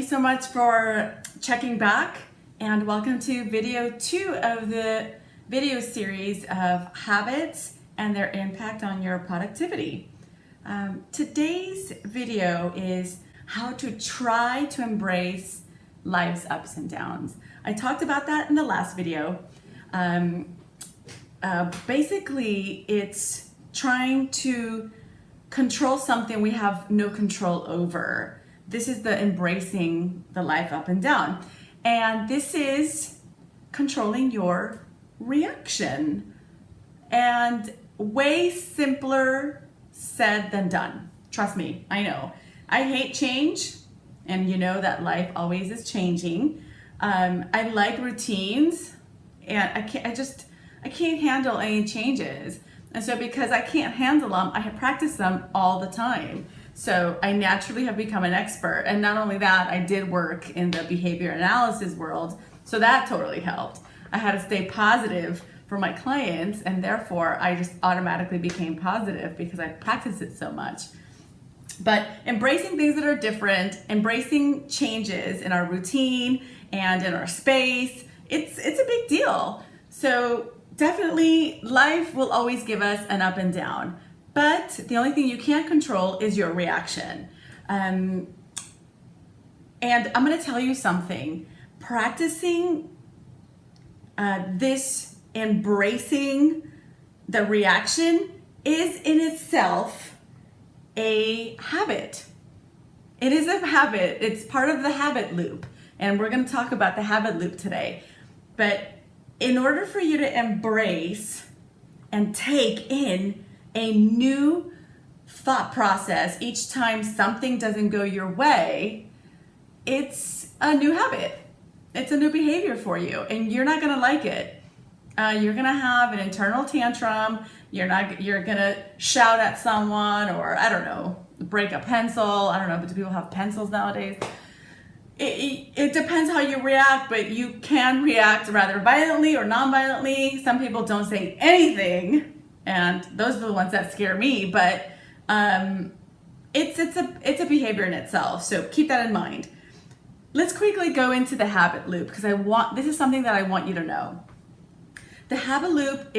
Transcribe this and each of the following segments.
so much for checking back, and welcome to video 2 of the video series of habits and their impact on your productivity. Today's video is how to try to embrace life's ups and downs. I talked about that in the last video. Basically, it's trying to control something we have no control over. This is the embracing the life up and down. And this is controlling your reaction. And way simpler said than done. Trust me, I know. I hate change, and you know that life always is changing. I like routines, and I can't handle any changes. And so because I can't handle them, I have practiced them all the time. So I naturally have become an expert. And not only that, I did work in the behavior analysis world. So that totally helped. I had to stay positive for my clients, and therefore I just automatically became positive because I practiced it so much. But embracing things that are different, embracing changes in our routine and in our space, it's a big deal. So definitely life will always give us an up and down. But the only thing you can't control is your reaction. And I'm going to tell you something. Practicing this embracing the reaction is in itself a habit. It is a habit. It's part of the habit loop. And we're going to talk about the habit loop today. But in order for you to embrace and take in a new thought process each time something doesn't go your way, it's a new habit. It's a new behavior for you, and you're not gonna like it. You're gonna have an internal tantrum. You're gonna shout at someone, or I don't know, break a pencil. I don't know, but do people have pencils nowadays? It depends how you react, but you can react rather violently or non-violently. Some people don't say anything, and those are the ones that scare me. But it's a behavior in itself. So keep that in mind. Let's quickly go into the habit loop, because this is something that I want you to know. The habit loop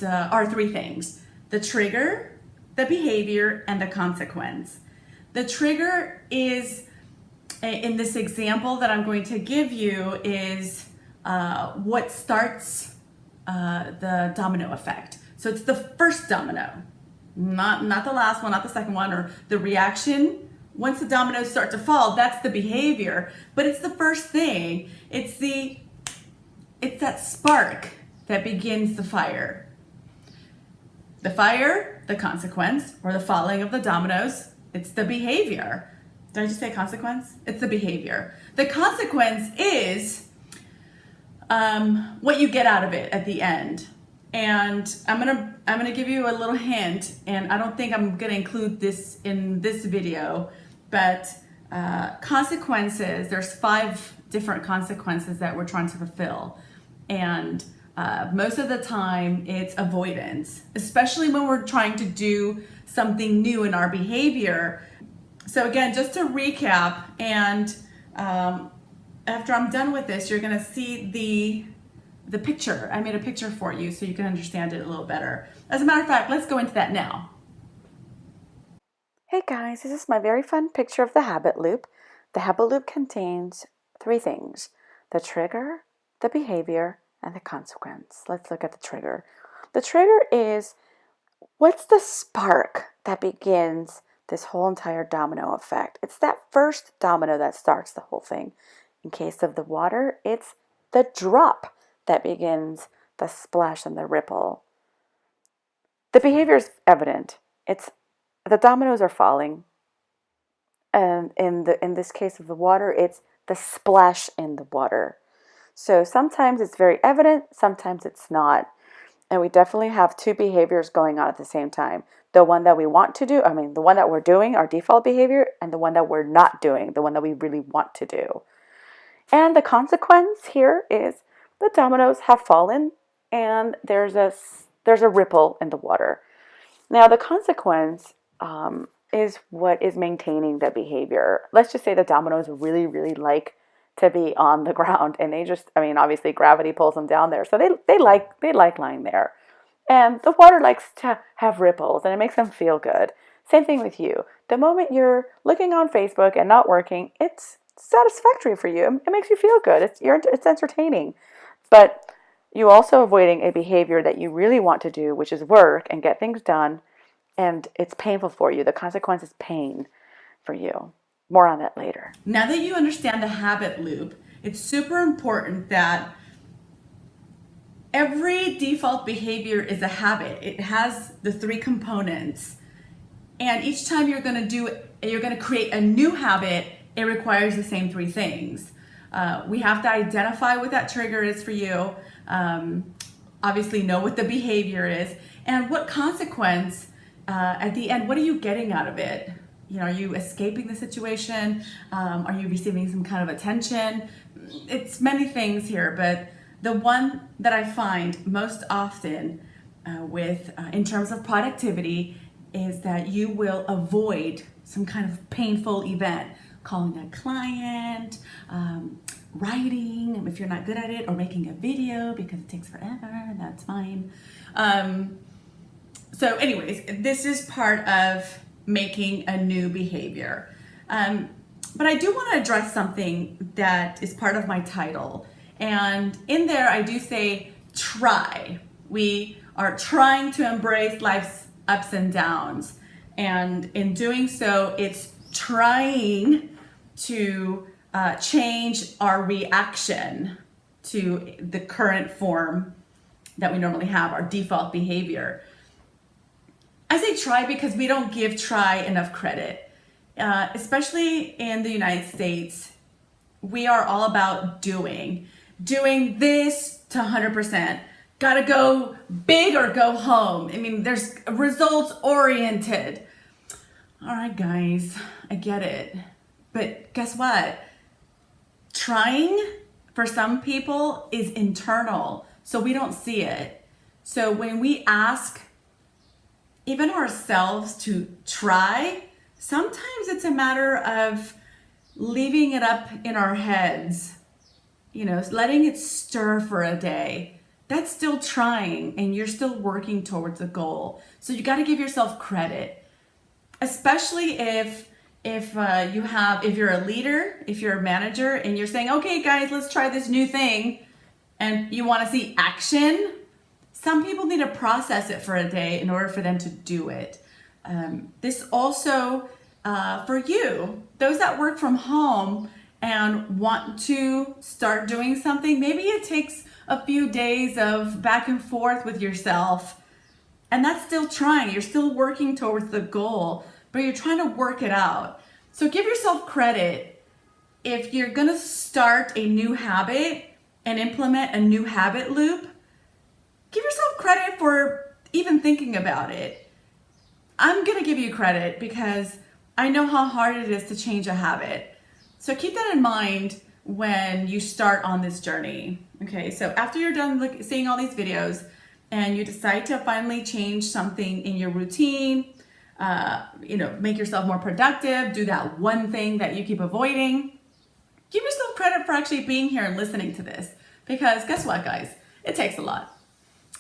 are three things: the trigger, the behavior, and the consequence. The trigger is, in this example that I'm going to give you, is what starts the domino effect. So it's the first domino, not the last one, not the second one, or the reaction. Once the dominoes start to fall, that's the behavior, but it's the first thing. It's that spark that begins the fire. The fire, the consequence, or the falling of the dominoes, it's the behavior. Did I just say consequence? It's the behavior. The consequence is what you get out of it at the end. And I'm gonna give you a little hint, and I don't think I'm gonna include this in this video, but consequences, there's 5 different consequences that we're trying to fulfill. And most of the time it's avoidance, especially when we're trying to do something new in our behavior. So again, just to recap, and after I'm done with this, you're gonna see the picture. I made a picture for you so you can understand it a little better. As a matter of fact, let's go into that now. Hey guys, this is my very fun picture of the habit loop. The habit loop contains 3 things: the trigger, the behavior, and the consequence. Let's look at the trigger. The trigger is, what's the spark that begins this whole entire domino effect? It's that first domino that starts the whole thing. In case of the water, it's the drop that begins the splash and the ripple. The behavior is evident. It's the dominoes are falling. And in this case of the water, it's the splash in the water. So sometimes it's very evident, sometimes it's not. And we definitely have 2 behaviors going on at the same time. The one that we want to do, the one that we're doing, our default behavior, and the one that we're not doing, the one that we really want to do. And the consequence here is the dominoes have fallen, and there's a ripple in the water. Now the consequence is what is maintaining the behavior. Let's just say the dominoes really, really like to be on the ground, and they just, I mean, obviously gravity pulls them down there. So they like lying there. And the water likes to have ripples, and it makes them feel good. Same thing with you. The moment you're looking on Facebook and not working, it's satisfactory for you. It makes you feel good. It's entertaining. But you also avoiding a behavior that you really want to do, which is work and get things done, and it's painful for you. The consequence is pain for you. More on that later. Now that you understand the habit loop, it's super important that every default behavior is a habit. It has the 3 components. And each time you're going to create a new habit, it requires the same 3 things. We have to identify what that trigger is for you. Obviously know what the behavior is and what consequence at the end, what are you getting out of it? You know, are you escaping the situation? Are you receiving some kind of attention? It's many things here, but the one that I find most often in terms of productivity is that you will avoid some kind of painful event, calling a client, writing if you're not good at it, or making a video because it takes forever. That's fine. So anyways, this is part of making a new behavior. But I do want to address something that is part of my title. And in there, I do say try. We are trying to embrace life's ups and downs. And in doing so, it's trying to change our reaction to the current form that we normally have, our default behavior. I say try because we don't give try enough credit. Especially in the United States, we are all about doing this to 100%. Gotta go big or go home. I mean, there's results oriented. All right, guys, I get it. But guess what? Trying for some people is internal, so we don't see it. So when we ask even ourselves to try, sometimes it's a matter of leaving it up in our heads, you know, letting it stir for a day. That's still trying, and you're still working towards a goal. So you got to give yourself credit, especially if you're a leader, if you're a manager, and you're saying, okay, guys, let's try this new thing, and you want to see action. Some people need to process it for a day in order for them to do it. This also, for you, those that work from home and want to start doing something, maybe it takes a few days of back and forth with yourself, and that's still trying. You're still working towards the goal, but you're trying to work it out. So give yourself credit. If you're gonna start a new habit and implement a new habit loop, give yourself credit for even thinking about it. I'm gonna give you credit because I know how hard it is to change a habit. So keep that in mind when you start on this journey. Okay, so after you're done seeing all these videos and you decide to finally change something in your routine, make yourself more productive, do that one thing that you keep avoiding, give yourself credit for actually being here and listening to this, because guess what, guys? It takes a lot.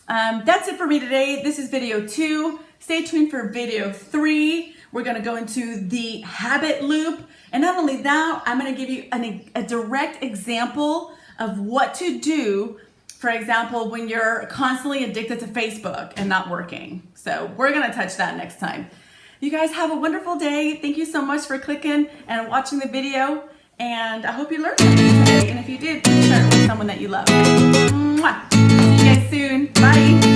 That's it for me today. This is video 2. Stay tuned for video 3. We're going to go into the habit loop. And not only that, I'm going to give you a direct example of what to do, for example, when you're constantly addicted to Facebook and not working. So we're going to touch that next time. You guys have a wonderful day. Thank you so much for clicking and watching the video. And I hope you learned something today. And if you did, please share it with someone that you love. Mwah. See you guys soon. Bye.